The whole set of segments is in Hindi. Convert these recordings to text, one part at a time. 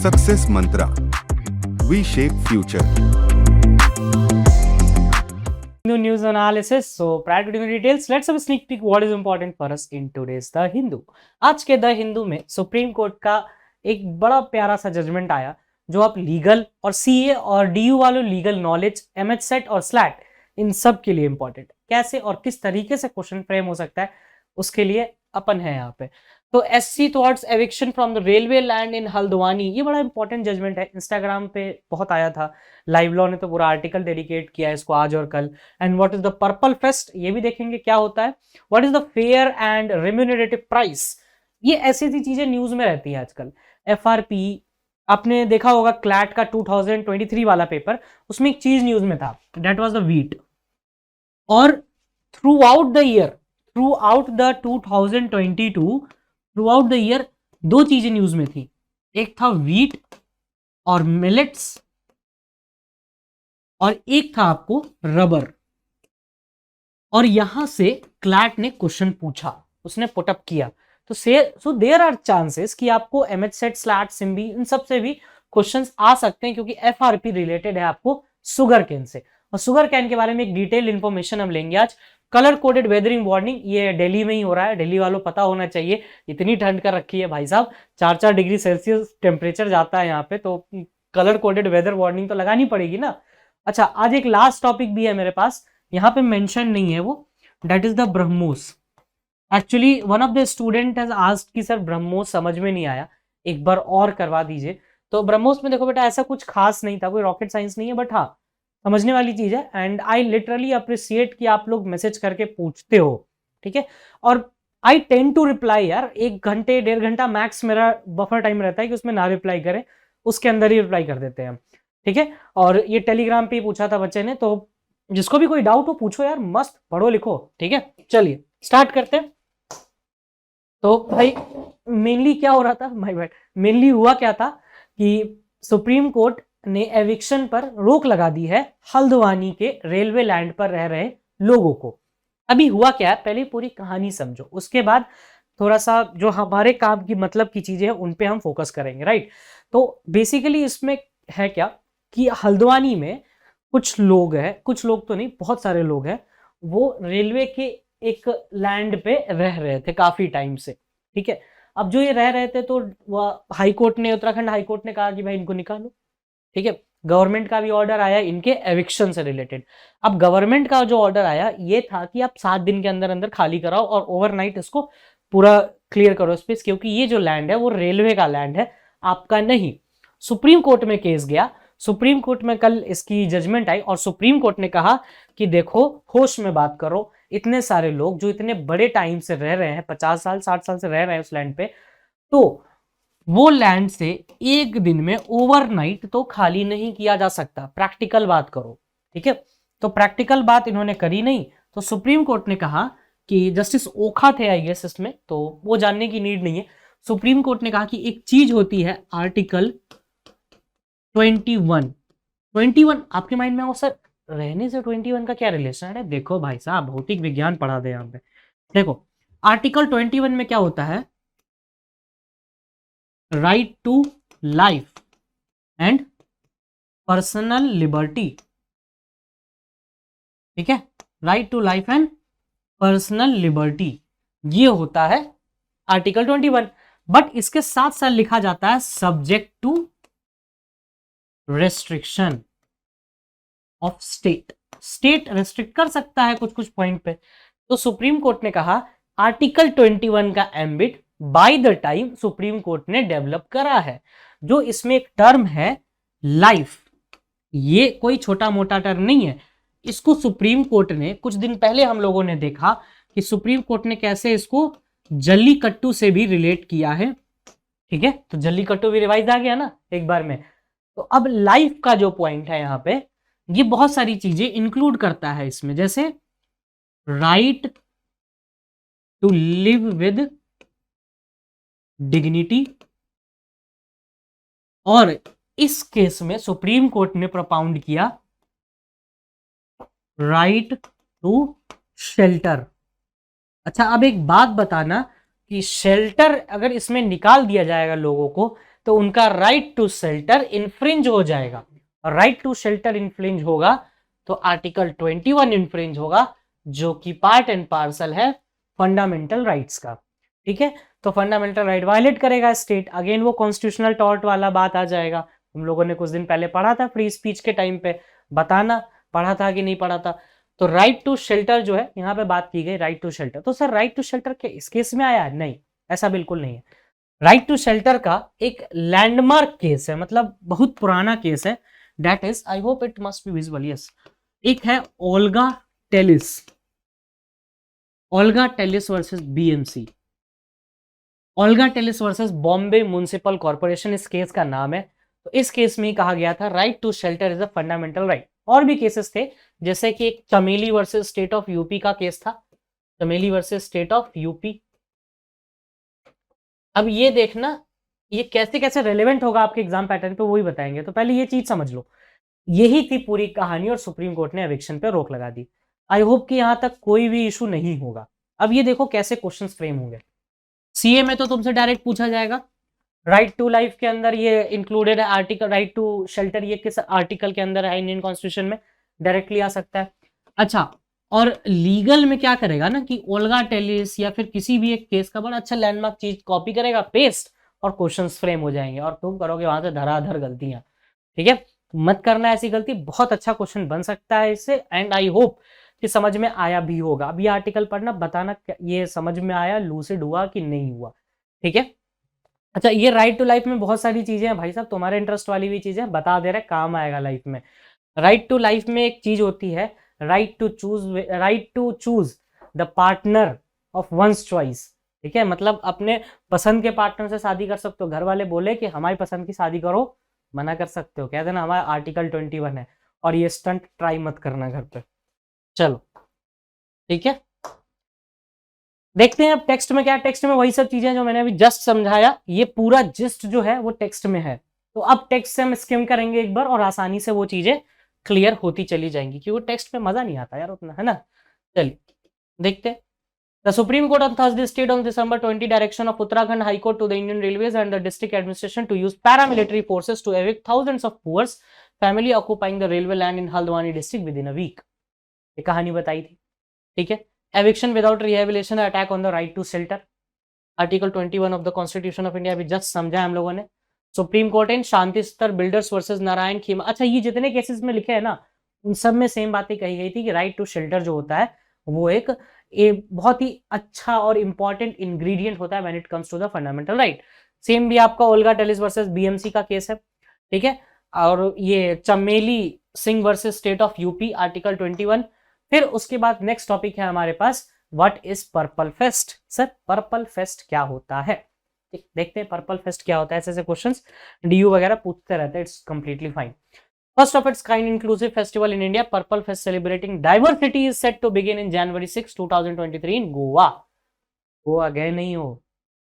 Success Mantra. We shape future. Hindu news analysis. So prior to giving details, let's have a sneak peek what is important for us in today's The Hindu. आज के द हिंदू में सुप्रीम कोर्ट का एक बड़ा प्यारा सा जजमेंट आया जो आप लीगल और सीए और डीयू वालों लीगल नॉलेज, एमएच सेट और स्लैट इन सब के लिए इंपॉर्टेंट कैसे और किस तरीके से क्वेश्चन फ्रेम हो सकता है उसके लिए अपन है यहाँ पे। तो SC towards eviction from the railway land in Haldwani, ये बड़ा इंपॉर्टेंट जजमेंट है, इंस्टाग्राम पे बहुत आया था, लाइव लॉ ने तो पूरा आर्टिकल डेडिकेट किया है इसको आज और कल। And what is the purple fest, ये भी देखेंगे क्या होता है। What is the fair and remunerative price, ये ऐसी ऐसी चीजें न्यूज में रहती है आजकल। एफआरपी आपने देखा होगा, क्लैट का 2023 वाला पेपर, उसमें एक चीज न्यूज में था, दैट वाज द व्हीट। और through out the year, through out the 2022, through out the year दो चीजें न्यूज में थी, एक था व्हीट और मिलेट्स और एक था आपको रबर। और यहां से क्लैट ने क्वेश्चन पूछा, उसने पुटअप किया, तो सो देयर आर चांसेस कि आपको एमएच सेट, स्लैट, सिम्बी इन सब से भी क्वेश्चंस आ सकते हैं, क्योंकि एफआरपी रिलेटेड है आपको शुगर कैन से। और शुगर कैन के बारे में एक डिटेल इंफॉर्मेशन हम लेंगे आज। कलर कोडेड वेदरिंग वार्निंग, ये दिल्ली में ही हो रहा है, दिल्ली वालों पता होना चाहिए, इतनी ठंड कर रखी है भाई साहब, 4-4 डिग्री सेल्सियस टेम्परेचर जाता है यहाँ पे, तो कलर कोडेड वेदर वार्निंग तो लगानी पड़ेगी ना। अच्छा, आज एक लास्ट टॉपिक भी है मेरे पास, यहाँ पे मेंशन नहीं है वो, that is the BrahMos. Actually one of the student has asked कि सर ब्रह्मोस समझ में नहीं आया, एक बार और करवा दीजिए। तो ब्रह्मोस में देखो बेटा, ऐसा कुछ खास नहीं था, कोई रॉकेट साइंस नहीं है, बट हाँ समझने वाली चीज है। एंड आई लिटरली अप्रिशिएट कि आप लोग मैसेज करके पूछते हो, ठीक है। और आई टेंड टू रिप्लाई यार, 1 घंटे 1.5 घंटा मैक्स मेरा बफर टाइम रहता है कि उसमें ना रिप्लाई करें, उसके अंदर ही रिप्लाई कर देते हैं हम, ठीक है। और ये टेलीग्राम पे पूछा था बच्चे ने, तो जिसको भी कोई डाउट हो पूछो यार, मस्त पढ़ो लिखो, ठीक है। चलिए स्टार्ट करते हैं। तो भाई मेनली क्या हो रहा था, माय बैड, मेनली हुआ क्या था कि सुप्रीम कोर्ट ने एविक्शन पर रोक लगा दी है हल्द्वानी के रेलवे लैंड पर रह रहे लोगों को। अभी हुआ क्या है, पहले पूरी कहानी समझो, उसके बाद थोड़ा सा जो हमारे काम की मतलब की चीजें हैं उन पे हम फोकस करेंगे, राइट। तो बेसिकली इसमें है क्या कि हल्द्वानी में कुछ लोग हैं, कुछ लोग तो नहीं, बहुत सारे लोग हैं, वो रेलवे के एक लैंड पे रह रहे थे काफी टाइम से, ठीक है। अब जो ये रह रहे थे, तो हाई कोर्ट ने, उत्तराखंड हाई कोर्ट ने कहा कि भाई इनको निकालो, ठीक है। गवर्नमेंट का भी ऑर्डर आया इनके एविक्शन से रिलेटेड। अब गवर्नमेंट का जो ऑर्डर आया ये था कि आप 7 दिन के अंदर अंदर खाली कराओ और ओवरनाइट इसको पूरा क्लियर करो स्पेस, क्योंकि ये जो लैंड है वो रेलवे का लैंड है, आपका नहीं। सुप्रीम कोर्ट में केस गया, सुप्रीम कोर्ट में कल इसकी जजमेंट आई और सुप्रीम कोर्ट ने कहा कि देखो होश में बात करो, इतने सारे लोग जो इतने बड़े टाइम से रह रहे हैं, 50 साल 60 साल से रह रहे हैं उस लैंड पे, तो वो लैंड से एक दिन में ओवरनाइट तो खाली नहीं किया जा सकता, प्रैक्टिकल बात करो, ठीक है। तो प्रैक्टिकल बात इन्होंने करी नहीं, तो सुप्रीम कोर्ट ने कहा कि जस्टिस ओखा थे आई गेस इसमें, तो वो जानने की नीड नहीं है। सुप्रीम कोर्ट ने कहा कि एक चीज होती है आर्टिकल 21 आपके माइंड में हो सर, रहने से 21 का क्या रिलेशन है। देखो भाई साहब, भौतिक विज्ञान पढ़ा दे यहाँ पे। देखो आर्टिकल 21 में क्या होता है, right to life and personal liberty, ठीक है। Right to life and personal liberty, ये होता है आर्टिकल 21। बट इसके साथ साथ लिखा जाता है subject to restriction of state, state restrict कर सकता है कुछ कुछ पॉइंट पे। तो सुप्रीम कोर्ट ने कहा आर्टिकल 21 का ambit by the time supreme court ने डेवलप करा है, जो इसमें एक टर्म है लाइफ, ये कोई छोटा मोटा टर्म नहीं है। इसको सुप्रीम कोर्ट ने कुछ दिन पहले हम लोगों ने देखा कि सुप्रीम कोर्ट ने कैसे इसको जल्लीकट्टू से भी रिलेट किया है, ठीक है। तो जल्लीकट्टू भी रिवाइज आ गया ना एक बार में। तो अब लाइफ का जो पॉइंट है यहाँ पे, ये बहुत सारी चीजें इंक्लूड करता है इसमें, जैसे right to live with dignity, और इस केस में सुप्रीम कोर्ट ने प्रोपाउंड किया राइट टू शेल्टर। अच्छा, अब एक बात बताना कि शेल्टर अगर इसमें निकाल दिया जाएगा लोगों को, तो उनका राइट टू शेल्टर इन्फ्रिंज हो जाएगा, और राइट टू शेल्टर इन्फ्रिंज होगा तो आर्टिकल 21 इन्फ्रिंज होगा, जो कि पार्ट एंड पार्सल है फंडामेंटल राइट्स का। ठीक है, तो फंडामेंटल राइट वायलेट करेगा स्टेट, अगेन वो कॉन्स्टिट्यूशनल टॉर्ट वाला बात आ जाएगा। हम लोगों ने कुछ दिन पहले पढ़ा था फ्री स्पीच के टाइम पे, बताना पढ़ा था कि नहीं पढ़ा था। तो राइट टू शेल्टर जो है यहाँ पे बात की गई, राइट टू शेल्टर। तो सर राइट टू शेल्टर इस केस में आया? नहीं, ऐसा बिल्कुल नहीं है। राइट टू शेल्टर का एक लैंडमार्क केस है, मतलब बहुत पुराना केस है, that is, I hope it must be visible, yes, एक है Olga Tellis, Olga Tellis versus BMC, Olga Tellis versus Bombay municipal corporation इस केस का नाम है। तो इस केस में कहा गया था right to shelter is a fundamental right. और भी केसेस थे, जैसे कि एक Chameli versus state of UP का केस था, Chameli versus state of UP. अब ये देखना ये कैसे कैसे रेलेवेंट होगा आपके एग्जाम पैटर्न पे, वही बताएंगे। तो पहले ये चीज समझ लो, यही थी पूरी कहानी और सुप्रीम कोर्ट ने एविक्शन पे रोक लगा दी। आई होप कि यहां तक कोई भी इशू नहीं होगा। अब ये देखो कैसे क्वेश्चंस फ्रेम होंगे। सीए में तो तुमसे डायरेक्ट पूछा जाएगा, राइट टू लाइफ के अंदर ये इंक्लूडेड है आर्टिकल, राइट टू शेल्टर ये किस आर्टिकल के अंदर है इंडियन कॉन्स्टिट्यूशन में, डायरेक्टली आ सकता है। अच्छा, और लीगल में क्या करेगा ना कि ओल्गा टेलिस या फिर किसी भी एक केस का बड़ा अच्छा लैंडमार्क चीज कॉपी करेगा, पेस्ट, और क्वेश्चंस फ्रेम हो जाएंगे, और तुम करोगे वहां से धराधर गलतियां। ठीक है, मत करना ऐसी गलती, बहुत अच्छा क्वेश्चन बन सकता है इससे, एंड आई होप कि समझ में आया भी होगा। अब ये आर्टिकल पढ़ना, बताना ये समझ में आया, लूसिड हुआ कि नहीं हुआ। ठीक है, अच्छा, ये राइट टू लाइफ में बहुत सारी चीजें हैं भाई साहब, तुम्हारे इंटरेस्ट वाली भी चीजें बता दे रहे, काम आएगा लाइफ में। राइट टू लाइफ में एक चीज होती है right to choose the partner of one's choice. ठीक है, मतलब अपने पसंद के पार्टनर से शादी कर सकते हो। घर वाले बोले कि हमारी पसंद की शादी करो, मना कर सकते हो, कह देना हमारा आर्टिकल 21 है, और ये स्टंट ट्राई मत करना घर पे। चलो ठीक है, देखते हैं अब टेक्स्ट में क्या है। टेक्स्ट में वही सब चीजें जो मैंने अभी जस्ट समझाया, ये पूरा जिस्ट जो है वो टेक्स्ट में है। तो अब टेक्स्ट से हम स्किम करेंगे एक बार, और आसानी से वो चीजें क्लियर होती चली जाएंगी, क्योंकि टेक्स्ट में मजा नहीं आता यार उतना, है ना। चलिए देखते हैं। The Supreme Court on Thursday stayed on December 20 direction of Uttarakhand High Court to the Indian Railways and the district administration to use paramilitary forces to evict thousands of poor family occupying the railway land in Haldwani district within a week. ये कहानी बताई थी। ठीक है, eviction without rehabilitation, attack on the right to shelter, Article 21 of the Constitution of India भी जस्ट समझा हम लोगों ने। सुप्रीम कोर्ट इन शांति स्तर बिल्डर्स वर्सेस नारायण खीमा। अच्छा, ये जितने केसेस में लिखे हैं ना, उन सब में सेम बातें कही गई थी कि राइट टू शेल्टर जो होता है वो एक बहुत ही अच्छा और इंपॉर्टेंट इंग्रेडिएंट होता है when it comes to the fundamental right. Same भी आपका ओल्गा टेलिस वर्सेस बीएमसी का केस है। ठीक है, और ये Chameli Singh versus state of UP, article 21। फिर उसके बाद नेक्स्ट टॉपिक है हमारे पास, what is purple fest. Sir purple fest क्या होता है, देखते हैं पर्पल फेस्ट क्या होता है। ऐसे ऐसे क्वेश्चंस डीयू वगैरह पूछते रहते हैं, it's completely fine. First of its kind inclusive festival in India, Purple Fest celebrating diversity is set to begin in January 6, 2023 in Goa. Goa गए नहीं हो,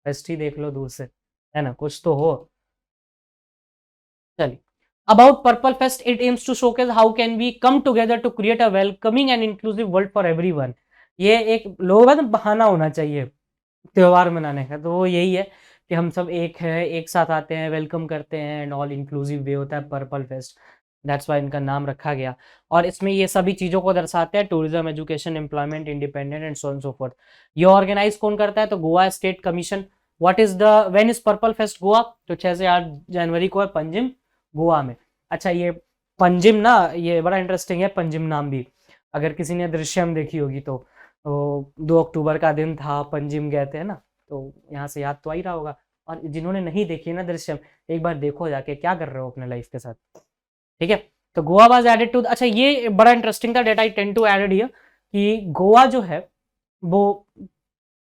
फेस्ट ही देख लो दूर से, है ना, कुछ तो हो। चलिए, about Purple Fest, it aims to showcase how can we come together to create a welcoming and inclusive world for everyone. ये एक लोगों का बहाना होना चाहिए त्योहार मनाने का, तो वो यही है कि हम सब एक है, एक साथ आते हैं, वेलकम करते हैं, एंड ऑल इंक्लूसिव वे होता है पर्पल फेस्ट, दैट्स वाई इनका नाम रखा गया। और इसमें ये सभी चीज़ों को दर्शाते हैं, tourism, education, employment, independent and so on so fourth. ये ऑर्गेनाइज कौन करता है, तो Goa state commission. What is the when is purple fest Goa, तो 6 से 8 जनवरी को है पंजिम गोवा में। अच्छा, ये पंजिम ना, ये बड़ा इंटरेस्टिंग है पंजिम नाम भी, अगर किसी ने दृश्यम देखी होगी तो 2 अक्टूबर का दिन था, पंजिम गए थे ना, तो यहाँ से याद तो आ ही रहा होगा। और जिन्होंने नहीं देखी है ना दृश्यम, एक बार देखो जाके, क्या कर रहे हो अपने लाइफ के साथ। ठीक है, तो गोवा वाज एडेड टू, अच्छा ये बड़ा इंटरेस्टिंग था data, I tend to added here कि गोवा जो है वो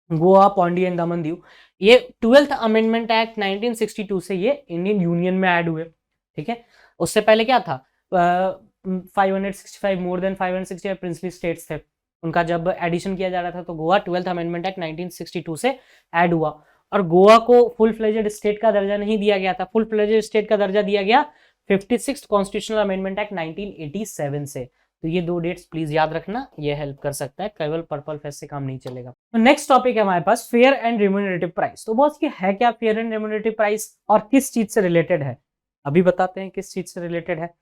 गोवा, पौंडी एंड दमन दीव, ये 12th अमेंडमेंट एक्ट 1962 से ये इंडियन यूनियन में ऐड हुए। ठीक है, उससे पहले क्या था, 565 मोर देन 565 प्रिंसली स्टेट्स थे, उनका जब एडिशन किया जा रहा था तो गोवा 12th अमेंडमेंट एक्ट 1962 से ऐड हुआ। और गोवा को फुल फ्लेजेड स्टेट का दर्जा नहीं दिया गया था, फुल फ्लेजेड स्टेट का दर्जा दिया गया 56th कॉन्स्टिट्यूशनल अमेंडमेंट एक्ट 1987 से। तो ये 2 डेट्स प्लीज याद रखना, ये हेल्प कर सकता है, केवल पर्पल फेस से काम नहीं चलेगा। तो नेक्स्ट टॉपिक है हमारे पास फेयर एंड रेम्यूनरेटिव प्राइस। तो बॉस ये है क्या फेयर एंड रेम्यूनरेटिव प्राइस और किस चीज से रिलेटेड है, अभी बताते हैं किस चीज से रिलेटेड है।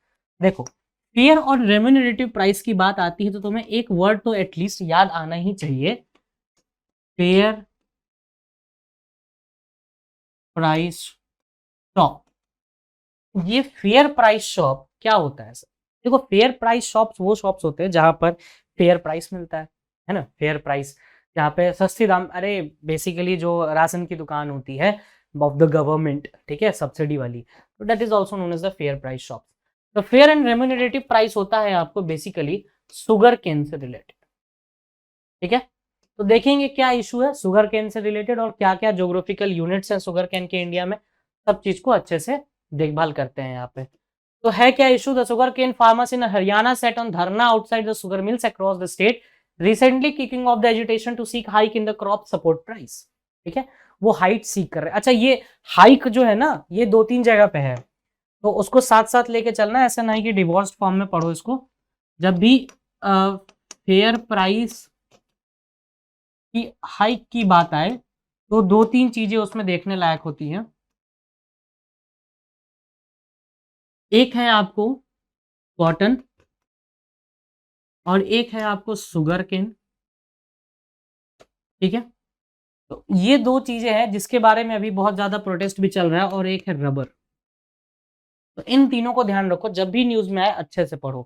देखो फेयर और रेम्यूनरेटिव प्राइस की बात आती है तो तुम्हें एक वर्ड तो एटलीस्ट याद आना ही चाहिए, फेयर प्राइस शॉप। ये फेयर प्राइस शॉप क्या होता है सर? देखो फेयर प्राइस शॉप्स वो शॉप्स होते हैं जहां पर फेयर प्राइस मिलता है ना, फेयर प्राइस जहाँ पे सस्ती दाम, अरे बेसिकली जो राशन की दुकान होती है ऑफ द गवर्नमेंट, ठीक है, सब्सिडी वाली, तो that is also known as the fair price shop. तो फेयर एंड रेम्यूनरेटिव प्राइस होता है आपको बेसिकली शुगर केन से रिलेटेड, ठीक है। तो देखेंगे क्या इशू है शुगर केन से रिलेटेड और क्या क्या ज्योग्राफिकल यूनिट्स हैं शुगर केन के इंडिया में, सब चीज को अच्छे से देखभाल करते हैं यहाँ पे। तो है क्या issue, the sugar cane farmers in Haryana set on dharna outside the sugar mills across the state recently kicking off the agitation to seek hike in the crop support price, ठीक है, वो हाइट सीक कर रहे हैं। अच्छा ये हाइक जो है ना ये 2-3 जगह पे है, तो उसको साथ साथ लेके चलना, ऐसा नहीं कि डिवोर्स्ड फॉर्म में पढ़ो इसको। जब भी फेयर प्राइस की हाइक की बात आए तो 2-3 चीजें उसमें देखने लायक होती हैं। एक है आपको कॉटन और एक है आपको शुगर केन, ठीक है। तो ये 2 चीजें हैं जिसके बारे में अभी बहुत ज्यादा प्रोटेस्ट भी चल रहा है, और एक है रबर। तो इन तीनों को ध्यान रखो, जब भी न्यूज में आए अच्छे से पढ़ो,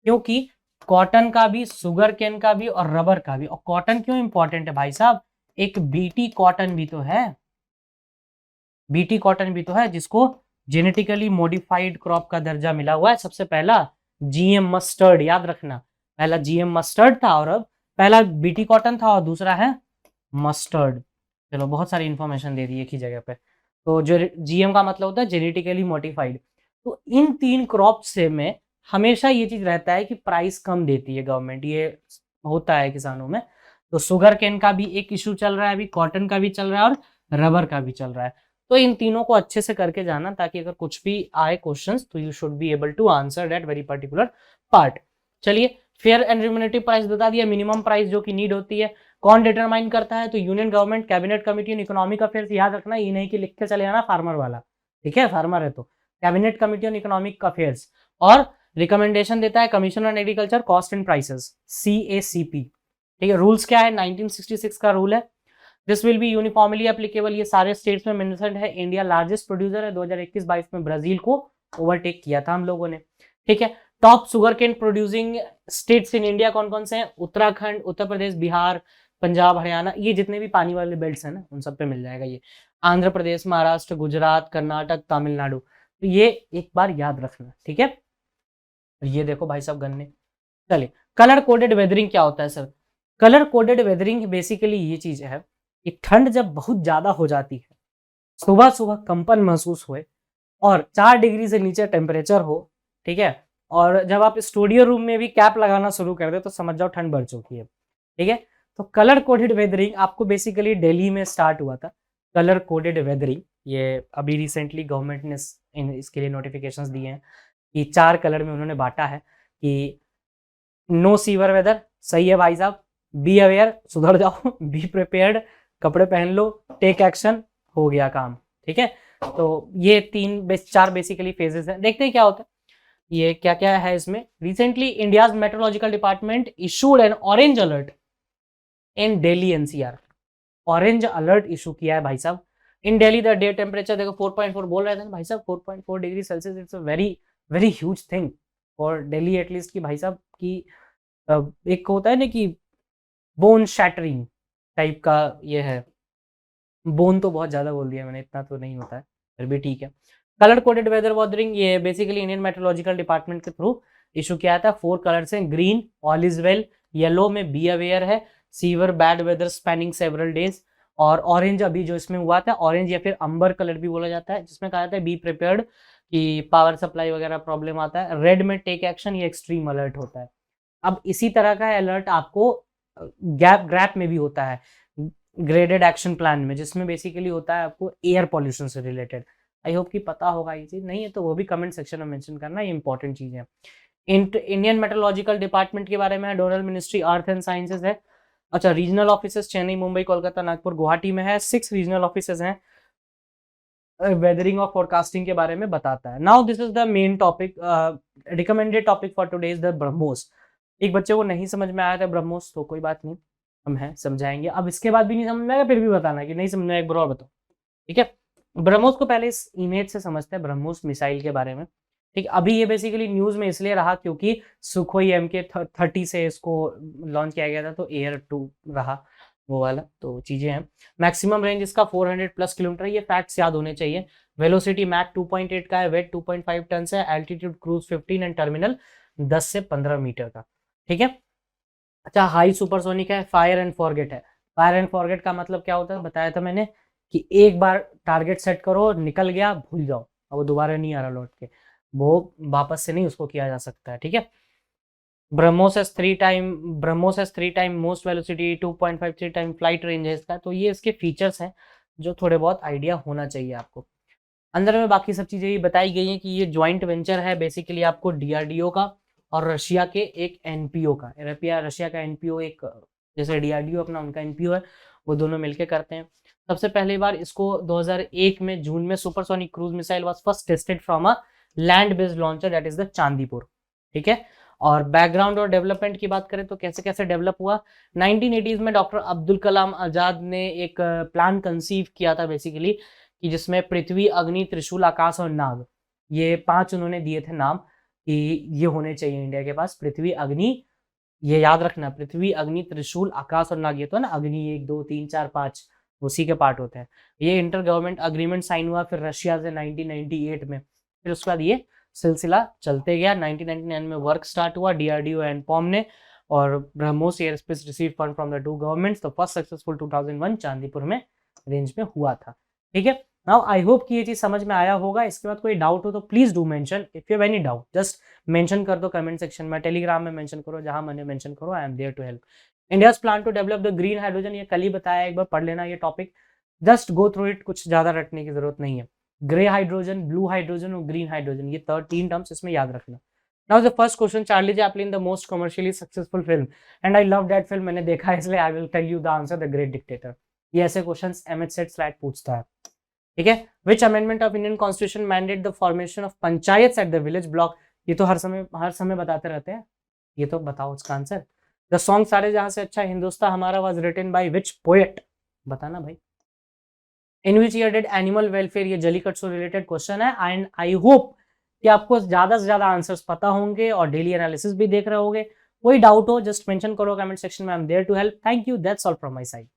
क्योंकि कॉटन का भी, शुगर केन का भी और रबर का भी। और कॉटन क्यों इंपॉर्टेंट है भाई साहब, एक बीटी कॉटन भी तो है, बीटी कॉटन भी तो है जिसको जेनेटिकली मॉडिफाइड क्रॉप का दर्जा मिला हुआ है। सबसे पहला जीएम मस्टर्ड, याद रखना, पहला जीएम मस्टर्ड था और अब पहला बीटी कॉटन था और दूसरा है मस्टर्ड। चलो बहुत सारी इंफॉर्मेशन दे दी एक ही जगह पे। तो जो जीएम का मतलब होता है जेनेटिकली मॉडिफाइड। तो इन 3 क्रॉप से में हमेशा ये चीज रहता है कि प्राइस कम देती है गवर्नमेंट, ये होता है किसानों में। तो शुगर केन का भी एक इशू चल रहा है अभी, कॉटन का भी चल रहा है और रबर का भी चल रहा है। तो इन तीनों को अच्छे से करके जाना, ताकि अगर कुछ भी आए क्वेश्चंस तो you should be able to answer that very particular part. चलिए फेयर एंड रेम्यूनरेटिव प्राइस बता दिया, मिनिमम प्राइस जो कि नीड होती है कौन डिटरमाइन करता है, तो union government, cabinet committee on economic affairs. याद रखना ये नहीं कि लिख के चले जाना फार्मर वाला, ठीक है, फार्मर है तो cabinet committee on economic affairs. और रिकमेंडेशन देता है commission on agriculture cost and prices, CACP, ठीक है। रूल्स क्या है, 1966 का रूल है, this will be uniformly applicable, ये सारे स्टेट्स में मेंशन्ड है। इंडिया लार्जेस्ट प्रोड्यूसर है, 2021-22 में ब्राजील को ओवरटेक किया था हम लोगों ने, ठीक है। Top sugar cane producing states in India कौन कौन से हैं, उत्तराखंड, उत्तर प्रदेश, बिहार, पंजाब, हरियाणा, ये जितने भी पानी वाले बेल्ट्स हैं ना उन सब पे मिल जाएगा ये। आंध्र प्रदेश, महाराष्ट्र, गुजरात, कर्नाटक, तमिलनाडु, तो ये एक बार याद रखना, ठीक है। ये देखो भाई साहब गन्ने। चलिए कलर कोडेड वेदरिंग क्या होता है sir? Colour coded weathering basically ये चीज है कि ठंड जब बहुत ज्यादा हो जाती है, सुबह सुबह कंपन महसूस हुए और 4 डिग्री से नीचे टेम्परेचर हो, ठीक है, और जब आप स्टूडियो रूम में भी कैप लगाना शुरू कर दे तो समझ जाओ ठंड बढ़ चुकी है, ठीक है। तो कलर कोडेड वेदरिंग आपको बेसिकली दिल्ली में स्टार्ट हुआ था, कलर कोडेड वेदरिंग। ये अभी रिसेंटली गवर्नमेंट ने इसके लिए नोटिफिकेशंस दिए हैं कि 4 कलर में उन्होंने बांटा है कि नो सीवर वेदर, सही है भाई साहब, बी अवेयर, सुधर जाओ, बी प्रिपेयर्ड, कपड़े पहन लो, टेक एक्शन, हो गया काम, ठीक है। तो ये 4 बेसिकली फेजेस हैं, देखते हैं क्या होता है। ये क्या क्या है इसमें, recently India's meteorological department issued an orange alert in Delhi NCR, orange alert issue किया है भाई साहब। In Delhi the day temperature देखो 4.4 बोल रहे थे ना भाई साहब, 4.4 degree Celsius, it's a very very huge thing for Delhi at least की भाई साहब की। एक होता है ना कि बोन शैटरिंग टाइप का ये है, बोन तो बहुत ज्यादा बोल दिया मैंने, इतना तो नहीं होता है, फिर भी ठीक है। कलर कोडेड वेदर वॉदरिंग ये बेसिकली इंडियन मेट्रोलॉजिकल डिपार्टमेंट के थ्रू इशू किया था। 4 कलर्स हैं, green all is well, yellow में बी अवेयर है, severe bad weather spanning several days, और ऑरेंज अभी जो इसमें हुआ था, ऑरेंज या फिर अंबर कलर भी बोला जाता है, जिसमें कहा जाता है बी प्रिपेयर्ड कि पावर सप्लाई वगैरह प्रॉब्लम आता है। रेड में टेक एक्शन, ये एक्सट्रीम अलर्ट होता है। अब इसी तरह का अलर्ट आपको ग्रैप में भी होता है, ग्रेडेड एक्शन प्लान में, जिसमें बेसिकली होता है आपको एयर पॉल्यूशन से रिलेटेड। आई होप कि पता होगा ये चीज, नहीं है तो वो भी कमेंट सेक्शन में मेंशन करना, ये इंपॉर्टेंट चीज है। इंडियन मेट्रोलॉजिकल डिपार्टमेंट के बारे में है, Donal ministry earth and sciences है। अच्छा, रीजनल ऑफिसेस चेन्नई, मुंबई, कोलकाता, नागपुर, गुवाहाटी में है। 6 रीजनल ऑफिसेस हैं। वेदरिंग और फोरकास्टिंग के बारे में बताता है। Now this is the main topic, recommended topic for today is the BrahMos. एक बच्चे को नहीं समझ में आया था ब्रह्मोस, तो कोई बात नहीं, हम हैं समझाएंगे। अब इसके बाद भी नहीं समझ में आएगा फिर भी बताना कि नहीं समझ में आया, एक बार और बताओ, ठीक है। ब्रह्मोस को पहले इस इमेज से समझते हैं, ब्रह्मोस मिसाइल के बारे में, ठीक। अभी ये बेसिकली न्यूज में इसलिए रहा क्योंकि सुखोई MK-30 से इसको लॉन्च किया गया था, तो एयर 2 रहा वो वाला, तो चीजें हैं। मैक्सिमम रेंज इसका 400+ किलोमीटर, ये फैक्ट्स याद होने चाहिए। वेलोसिटी मैक 2.8 का है, वेट 2.5 टन है, एल्टीट्यूड क्रूज 15 एंड टर्मिनल 10 से 15 मीटर का, ठीक है। अच्छा, हाई सुपरसोनिक है, फायर एंड फॉरगेट है। फायर एंड फॉरगेट का मतलब क्या होता है, बताया था मैंने कि एक बार टारगेट सेट करो, निकल गया, भूल जाओ, अब वो दोबारा नहीं आ रहा लौट के, वो वापस से नहीं उसको किया जा सकता है, ठीक है। BrahMos has 3 time most velocity, 2.53 time flight range है इसका। तो ये इसके फीचर्स हैं जो थोड़े बहुत आइडिया होना चाहिए आपको। अंदर में बाकी सब चीजें ये बताई गई हैं कि ये ज्वाइंट वेंचर है बेसिकली आपको DRDO का और रशिया के एक NPO का। रशिया का NPO एक, जैसे DRDO अपना उनका NPO है, वो दोनों मिलकर करते हैं। सबसे पहली बार इसको 2001 में जून में supersonic cruise missile was first tested from a land based launcher, that is the Chandipur, ठीक है। और बैकग्राउंड और डेवलपमेंट की बात करें तो कैसे कैसे डेवलप हुआ। 1980s में डॉक्टर अब्दुल कलाम आजाद ने एक प्लान कंसीव किया था बेसिकली, कि जिसमें पृथ्वी, अग्नि, त्रिशूल, आकाश और नाग, ये 5 उन्होंने दिए थे नाम कि ये होने चाहिए इंडिया के पास। पृथ्वी, अग्नि, ये याद रखना, पृथ्वी, अग्नि, त्रिशूल, आकाश और नाग, ये तो है ना, अग्नि 1 2 3 4 5 उसी के पार्ट होते हैं। ये इंटर गवर्नमेंट अग्रीमेंट साइन हुआ फिर रशिया से 1998 में। फिर उसके बाद ये सिलसिला चलते गया। 1999 में वर्क स्टार्ट हुआ DRDO एंड पॉम ने, और BrahMos aerospace receive fund from the 2 governments. तो फर्स्ट सक्सेसफुल 2001 चांदीपुर में रेंज में हुआ था, ठीक है। नाउ आई होप कि ये चीज समझ में आया होगा। इसके बाद कोई डाउट हो तो please do mention, if you have any doubt just mention कर दो कमेंट सेक्शन में, टेलीग्राम में मेंशन करो, जहां मैंने मेंशन करो, I am there to help. India's plan to develop the green hydrogen, ये कल ही बताया, एक बार पढ़ लेना ये topic, just go through it, कुछ ज्यादा रटने की जरूरत नहीं है। ग्रे हाइड्रोजन, ब्लू हाइड्रोजन और ग्रीन हाइड्रोजन, ये 3 टर्म्स इसमें याद रखना। Now the first question, Charlie Chaplin the most commercially successful film, and I love that film, मैंने देखा है इसलिए I will tell you the answer, the great dictator. ये ऐसे क्वेश्चंस MHSET स्लैट पूछता है, ठीक है। Which amendment of Indian constitution mandate the formation of panchayat at the village block, ये तो हर समय बताते रहते हैं, ये तो बताओ उसका आंसर। द सॉन्ग सारे जहां से अच्छा हिंदुस्तान हमारा was written by which poet, बताना भाई। In which year did animal welfare, ये जलीकट से रिलेटेड क्वेश्चन है, एंड आई होप कि आपको ज्यादा से ज्यादा आंसर्स पता होंगे और डेली एनालिसिस भी देख रहे होंगे। कोई डाउट हो जस्ट मेंशन करो कमेंट सेक्शन में, I am there to help. Thank you, that's all from my side.